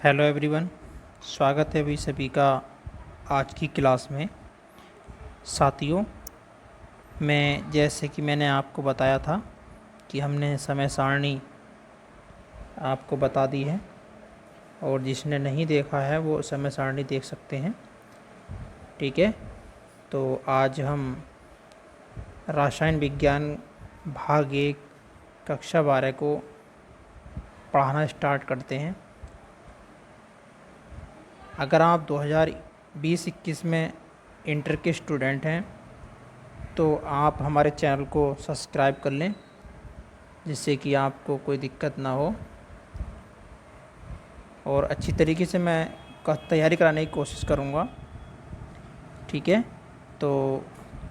Hello everyone, स्वागत है सभी का आज की क्लास में। साथियों, मैं जैसे कि मैंने आपको बताया था कि हमने समय सारणी आपको बता दी है और जिसने नहीं देखा है वो समय सारणी देख सकते हैं। ठीक है, तो आज हम रसायन विज्ञान भाग 1 कक्षा 12 को पढ़ाना स्टार्ट करते हैं। अगर आप 2020-21 में इंटर के स्टूडेंट हैं तो आप हमारे चैनल को सब्सक्राइब कर लें, जिससे कि आपको कोई दिक्कत ना हो और अच्छी तरीके से मैं तैयारी कराने की कोशिश करूँगा। ठीक है, तो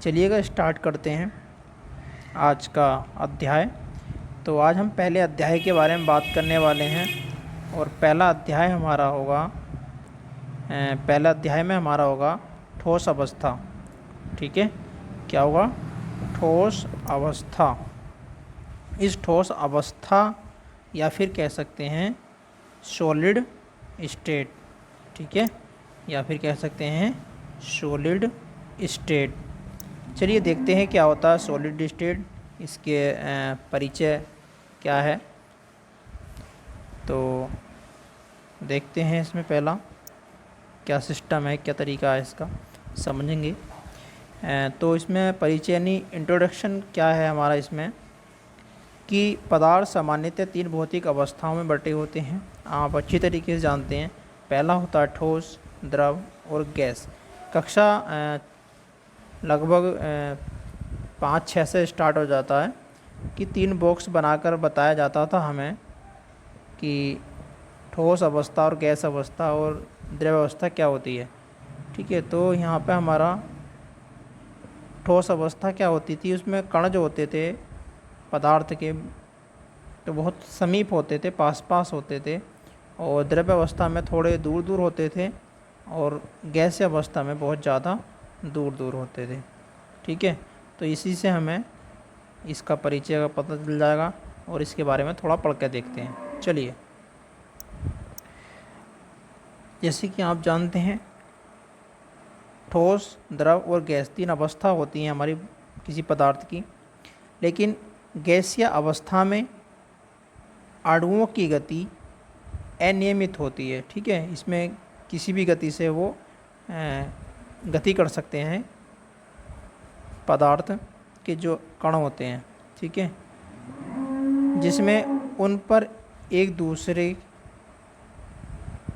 चलिएगा स्टार्ट करते हैं आज का अध्याय। तो आज हम पहले अध्याय के बारे में बात करने वाले हैं और पहला अध्याय में हमारा होगा ठोस अवस्था। ठीक है, क्या होगा? ठोस अवस्था। इस ठोस अवस्था या फिर कह सकते हैं सॉलिड स्टेट। ठीक है, या फिर कह सकते हैं सॉलिड स्टेट। चलिए देखते हैं क्या होता है सॉलिड स्टेट, इसके परिचय क्या है। तो देखते हैं इसमें पहला क्या सिस्टम है, क्या तरीका है इसका, समझेंगे। तो इसमें परिचय यानी इंट्रोडक्शन क्या है हमारा इसमें, कि पदार्थ सामान्यतः 3 भौतिक अवस्थाओं में बटे होते हैं। आप अच्छी तरीके से जानते हैं। पहला होता है ठोस, द्रव और गैस। कक्षा लगभग 5-6 से स्टार्ट हो जाता है कि 3 बॉक्स बनाकर बताया जाता था हमें कि ठोस अवस्था और गैस अवस्था और द्रव अवस्था क्या होती है। ठीक है, तो यहाँ पे हमारा ठोस अवस्था क्या होती थी, उसमें कण जो होते थे पदार्थ के तो बहुत समीप होते थे, पास पास होते थे, और द्रव्य अवस्था में थोड़े दूर दूर होते थे और गैसीय अवस्था में बहुत ज़्यादा दूर दूर होते थे। ठीक है, तो इसी से हमें इसका परिचय का पता चल जाएगा और इसके बारे में थोड़ा पढ़ के देखते हैं। चलिए, जैसे कि आप जानते हैं ठोस, द्रव और गैस 3 अवस्था होती हैं हमारी किसी पदार्थ की। लेकिन गैसीय अवस्था में अणुओं की गति अनियमित होती है। ठीक है, इसमें किसी भी गति से वो गति कर सकते हैं पदार्थ के जो कण होते हैं। ठीक है, जिसमें उन पर एक दूसरे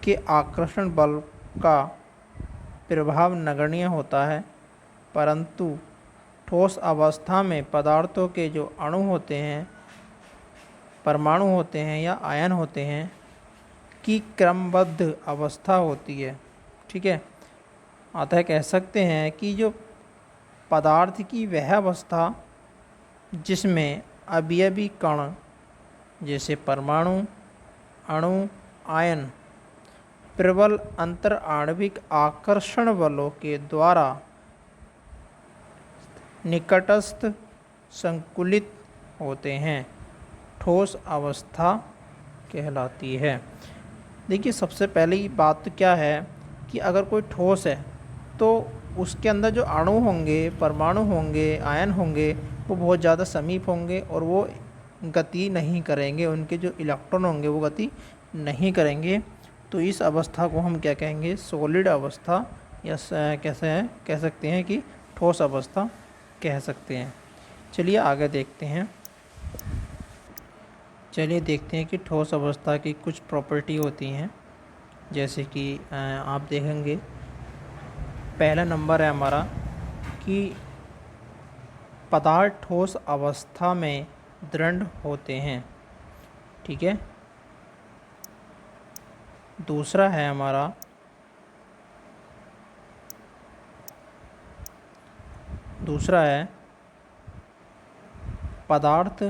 के आकर्षण बल का प्रभाव नगण्य होता है, परंतु ठोस अवस्था में पदार्थों के जो अणु होते हैं, परमाणु होते हैं या आयन होते हैं की क्रमबद्ध अवस्था होती है। ठीक है, अतः कह सकते हैं कि जो पदार्थ की वह अवस्था जिसमें अवयवी कण जैसे परमाणु, अणु, आयन प्रबल अंतर आणविक आकर्षण बलों के द्वारा निकटस्थ संकुलित होते हैं, ठोस अवस्था कहलाती है। देखिए, सबसे पहली बात तो क्या है कि अगर कोई ठोस है तो उसके अंदर जो अणु होंगे, परमाणु होंगे, आयन होंगे, वो बहुत ज़्यादा समीप होंगे और वो गति नहीं करेंगे, उनके जो इलेक्ट्रॉन होंगे वो गति नहीं करेंगे। तो इस अवस्था को हम क्या कहेंगे? सॉलिड अवस्था, या कैसे है कह सकते हैं कि ठोस अवस्था कह सकते हैं। चलिए आगे देखते हैं। चलिए देखते हैं कि ठोस अवस्था की कुछ प्रॉपर्टी होती हैं। जैसे कि आप देखेंगे पहला नंबर है हमारा कि पदार्थ ठोस अवस्था में दृढ़ होते हैं। ठीक है, दूसरा है हमारा पदार्थ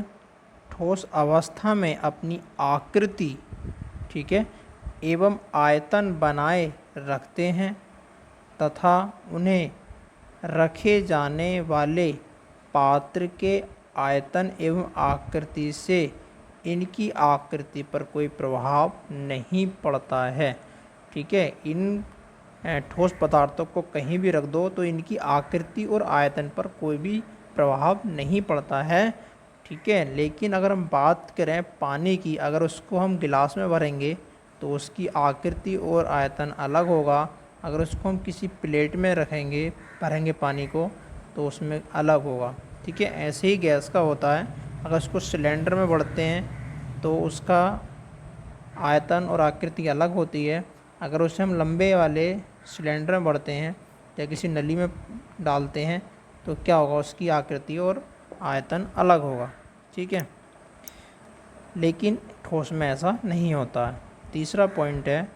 ठोस अवस्था में अपनी आकृति, ठीक है, एवं आयतन बनाए रखते हैं तथा उन्हें रखे जाने वाले पात्र के आयतन एवं आकृति से इनकी आकृति पर कोई प्रभाव नहीं पड़ता है। ठीक है, इन ठोस पदार्थों को कहीं भी रख दो तो इनकी आकृति और आयतन पर कोई भी प्रभाव नहीं पड़ता है। ठीक है, लेकिन अगर हम बात करें पानी की, अगर उसको हम गिलास में भरेंगे तो उसकी आकृति और आयतन अलग होगा। अगर उसको हम किसी प्लेट में रखेंगे, भरेंगे पानी को, तो उसमें अलग होगा। ठीक है, ऐसे ही गैस का होता है। अगर उसको सिलेंडर में भरते हैं तो उसका आयतन और आकृति अलग होती है। अगर उसे हम लंबे वाले सिलेंडर में भरते हैं या किसी नली में डालते हैं तो क्या होगा, उसकी आकृति और आयतन अलग होगा। ठीक है, लेकिन ठोस में ऐसा नहीं होता है। तीसरा पॉइंट है,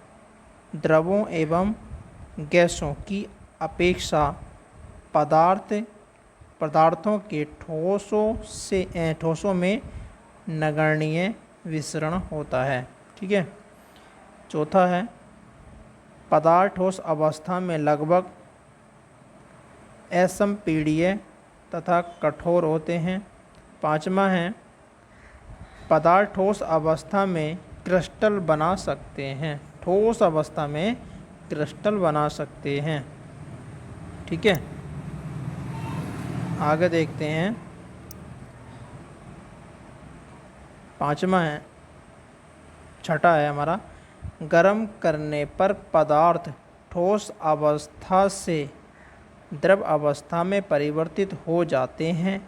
द्रवों एवं गैसों की अपेक्षा पदार्थों के ठोसों में नगण्य विसरण होता है। ठीक है, चौथा है, पदार्थ ठोस अवस्था में लगभग असंपीड्य तथा कठोर होते हैं। पाँचवा है, पदार्थ ठोस अवस्था में क्रिस्टल बना सकते हैं। ठोस अवस्था में क्रिस्टल बना सकते हैं। ठीक है, आगे देखते हैं। पाँचवा है, छठा है हमारा, गर्म करने पर पदार्थ ठोस अवस्था से द्रव अवस्था में परिवर्तित हो जाते हैं।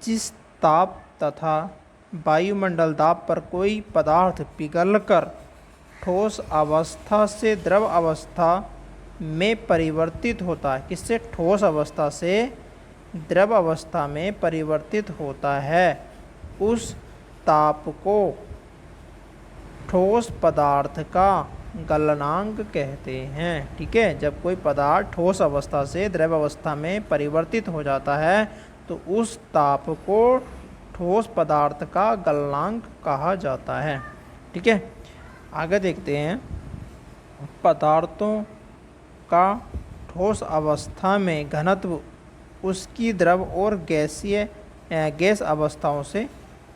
जिस ताप तथा वायुमंडल दाब पर कोई पदार्थ पिघलकर ठोस अवस्था से द्रव अवस्था में परिवर्तित होता है, किससे, ठोस अवस्था से द्रव अवस्था में परिवर्तित होता है, उस ताप को ठोस पदार्थ का गलनांक कहते हैं। ठीक है, जब कोई पदार्थ ठोस अवस्था से द्रव अवस्था में परिवर्तित हो जाता है तो उस ताप को ठोस पदार्थ का गलनांक कहा जाता है। ठीक है, आगे देखते हैं। पदार्थों का ठोस अवस्था में घनत्व उसकी द्रव और गैस अवस्थाओं से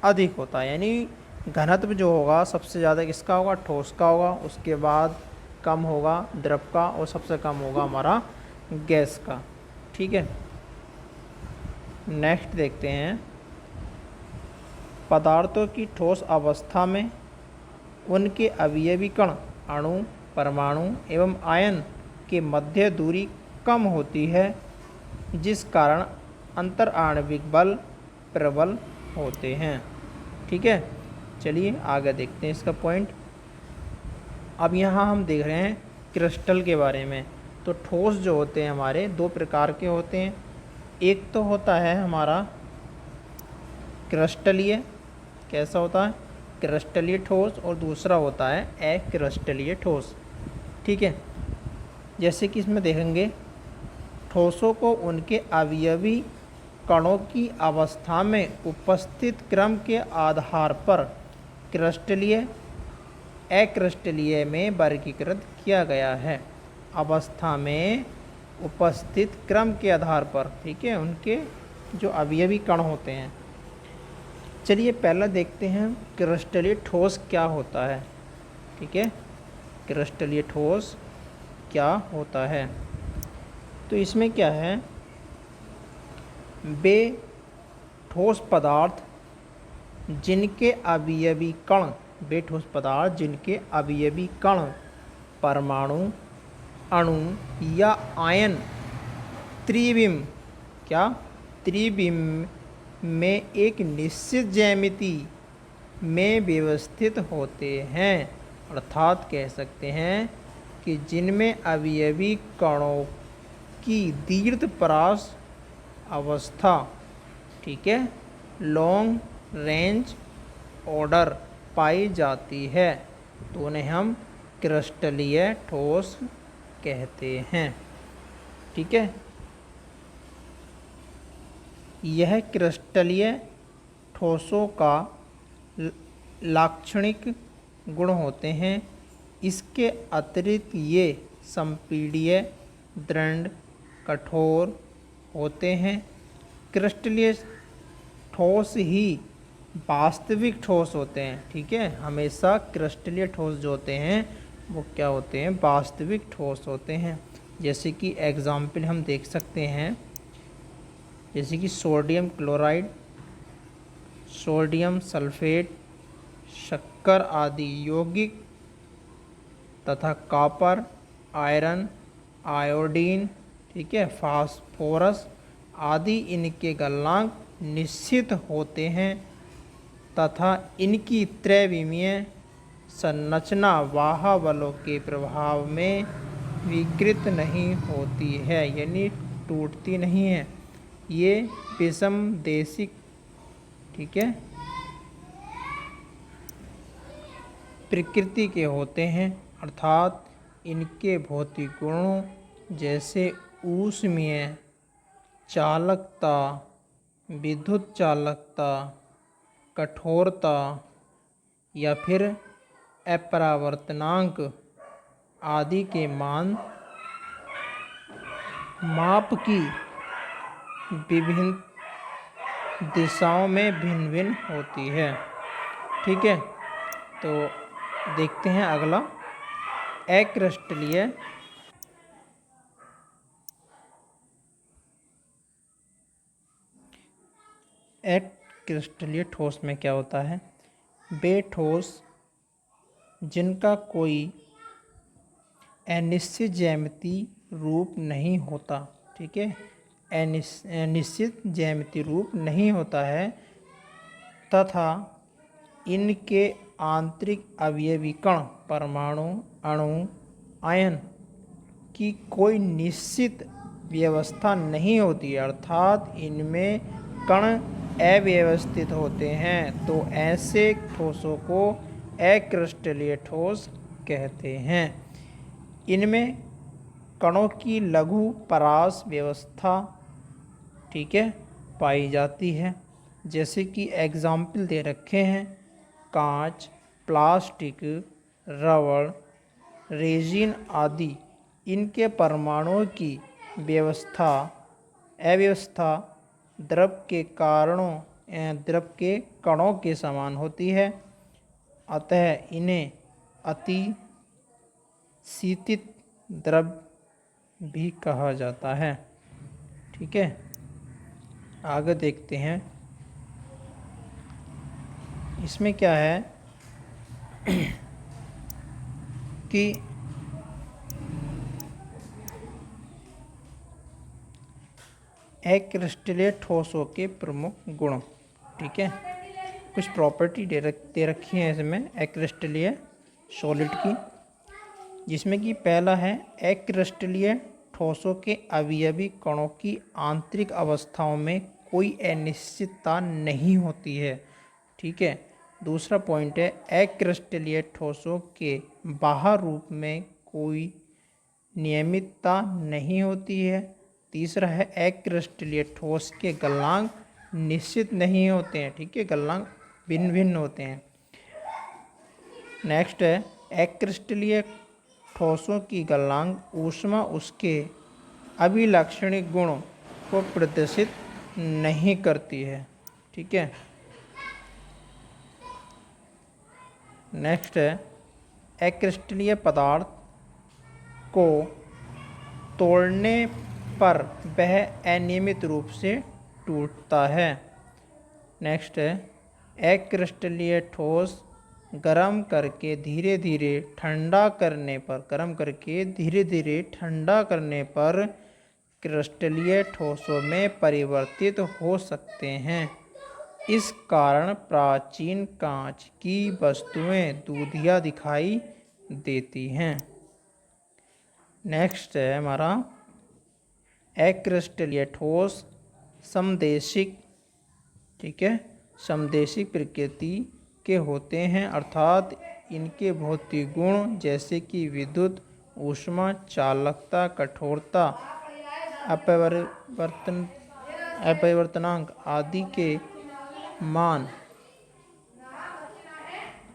अधिक होता है। यानी घनत्व जो होगा सबसे ज़्यादा किसका होगा, ठोस का होगा, उसके बाद कम होगा द्रव का और सबसे कम होगा हमारा गैस का। ठीक है, नेक्स्ट देखते हैं। पदार्थों की ठोस अवस्था में उनके अवयवी कण, अणु, परमाणु एवं आयन के मध्य दूरी कम होती है, जिस कारण अंतर आणविक बल प्रबल होते हैं। ठीक है, चलिए आगे देखते हैं इसका पॉइंट। अब यहाँ हम देख रहे हैं क्रिस्टल के बारे में। तो ठोस जो होते हैं हमारे दो प्रकार के होते हैं। एक तो होता है हमारा क्रिस्टलीय, कैसा होता है, क्रिस्टलीय ठोस, और दूसरा होता है अक्रिस्टलीय ठोस। ठीक है, जैसे कि इसमें देखेंगे, ठोसों को उनके अवयवी कणों की अवस्था में उपस्थित क्रम के आधार पर क्रिस्टलीय, अक्रिस्टलीय में वर्गीकृत किया गया है। अवस्था में उपस्थित क्रम के आधार पर, ठीक है, उनके जो अवयवी कण होते हैं। चलिए पहला देखते हैं क्रिस्टलीय ठोस क्या होता है। ठीक है, क्रिस्टलीय ठोस क्या होता है, तो इसमें क्या है, वे ठोस पदार्थ जिनके अवयवी कण, वे ठोस पदार्थ जिनके अवयवी कण, परमाणु, अणु या आयन त्रिविम, क्या, त्रिविम में एक निश्चित ज्यामिति में व्यवस्थित होते हैं। अर्थात कह सकते हैं कि जिनमें अवयवी कणों की दीर्घ परास अवस्था, ठीक है, लॉन्ग रेंज ऑर्डर पाई जाती है, तो उन्हें हम क्रिस्टलीय ठोस कहते हैं। ठीक है, यह क्रिस्टलीय ठोसों का लाक्षणिक गुण होते हैं। इसके अतिरिक्त ये संपीड्य, दृढ़, कठोर होते हैं। क्रिस्टलीय ठोस ही वास्तविक ठोस होते हैं। ठीक है, हमेशा क्रिस्टलीय ठोस जो होते हैं वो क्या होते हैं, वास्तविक ठोस होते हैं। जैसे कि एग्जाम्पल हम देख सकते हैं, जैसे कि सोडियम क्लोराइड, सोडियम सल्फेट, शक्कर आदि यौगिक तथा कॉपर, आयरन, आयोडीन, ठीक है, फास्फोरस आदि इनके गलनांक निश्चित होते हैं तथा इनकी त्रैविमीय संरचना बाह्य बलों के प्रभाव में विकृत नहीं होती है, यानी टूटती नहीं है। ये विषमदेशिक, ठीक है, प्रकृति के होते हैं, अर्थात इनके भौतिक गुणों जैसे ऊष्मीय चालकता, विद्युत चालकता, कठोरता या फिर अपरावर्तनांक आदि के मान माप की विभिन्न दिशाओं में भिन्न भिन्न होती है। ठीक है, तो देखते हैं अगला, अक्रिस्टलीय अक्रिस्टलीय ठोस में क्या होता है, वे ठोस जिनका कोई अनिश्चित ज्यामितीय रूप नहीं होता, ठीक है, अनिश्चित ज्यामितीय रूप नहीं होता है तथा इनके आंतरिक अवयवी कण, परमाणु, अणु, आयन की कोई निश्चित व्यवस्था नहीं होती, अर्थात इनमें कण अव्यवस्थित होते हैं, तो ऐसे ठोसों को अक्रिस्टलीय ठोस कहते हैं। इनमें कणों की लघु परास व्यवस्था, ठीक है, पाई जाती है। जैसे कि एग्जाम्पल दे रखे हैं, कांच, प्लास्टिक, रबड़, रेजिन आदि इनके परमाणुओं की अव्यवस्था द्रव के कणों के समान होती है, अतः इन्हें अति शीतित द्रव भी कहा जाता है। ठीक है, आगे देखते हैं, इसमें क्या है कि अक्रिस्टलीय ठोसों के प्रमुख गुण, ठीक है, कुछ प्रॉपर्टी दे रखी है इसमें अक्रिस्टलीय सॉलिड की, जिसमें कि पहला है अक्रिस्टलीय ठोसों के अवयवी कणों की आंतरिक अवस्थाओं में कोई अनिश्चितता नहीं होती है। ठीक है, दूसरा पॉइंट है अक्रिस्टलीय ठोसों के बाह्य रूप में कोई नियमितता नहीं होती है। तीसरा है अक्रिस्टलीय ठोस के गलनांक निश्चित नहीं होते हैं, ठीक है, गलनांक भिन्न भिन्न होते हैं। नेक्स्ट है अक्रिस्टलीय ठोसों की गलनांक ऊष्मा उसके अभिलक्षणिक गुणों को प्रदर्शित नहीं करती है। ठीक है, नेक्स्ट है अक्रिस्टलीय पदार्थ को तोड़ने पर वह अनियमित रूप से टूटता है। नेक्स्ट है अक्रिस्टलीय ठोस गर्म करके धीरे धीरे ठंडा करने पर क्रिस्टलीय ठोसों में परिवर्तित हो सकते हैं। इस कारण प्राचीन कांच की वस्तुएं दूधिया दिखाई देती हैं। नेक्स्ट है हमारा अक्रिस्टलीय ठोस समदैशिक, ठीक है, समदैशिक प्रकृति के होते हैं, अर्थात इनके भौतिक गुण जैसे कि विद्युत, ऊष्मा, चालकता, कठोरता, अपरिवर्तनांक आदि के मान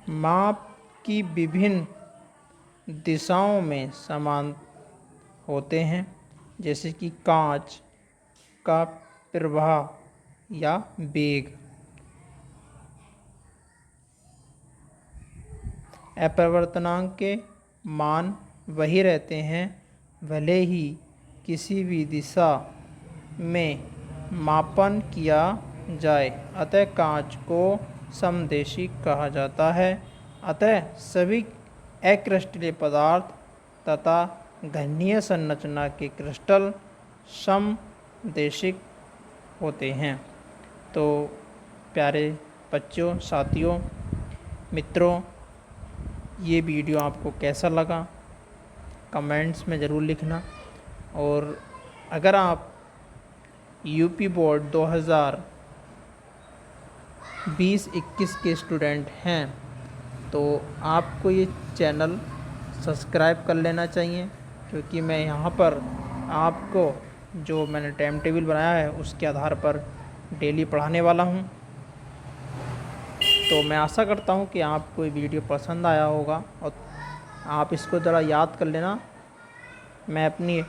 माप की विभिन्न दिशाओं में समान होते हैं, जैसे कि कांच का प्रवाह या वेग। अपरिवर्तनांक के मान वही रहते हैं भले ही किसी भी दिशा में मापन किया जाए। अतः कांच को समदेशी कहा जाता है। अतः सभी अक्रिस्टलीय पदार्थ तथा घनीय संरचना के क्रिस्टल समदेशिक होते हैं। तो प्यारे बच्चों, साथियों, मित्रों, ये वीडियो आपको कैसा लगा कमेंट्स में ज़रूर लिखना। और अगर आप यूपी बोर्ड 2020-21 के स्टूडेंट हैं तो आपको ये चैनल सब्सक्राइब कर लेना चाहिए, क्योंकि मैं यहाँ पर आपको जो मैंने टाइम टेबल बनाया है उसके आधार पर डेली पढ़ाने वाला हूँ। तो मैं आशा करता हूँ कि आपको ये वीडियो पसंद आया होगा और आप इसको ज़रा याद कर लेना। मैं अपनी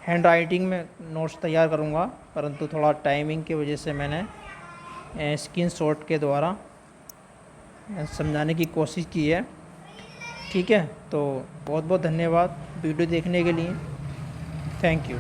हैंड राइटिंग में नोट्स तैयार करूँगा, परंतु थोड़ा टाइमिंग की वजह से मैंने स्क्रीनशॉट के द्वारा समझाने की कोशिश की है। ठीक है, तो बहुत बहुत धन्यवाद वीडियो देखने के लिए। Thank you.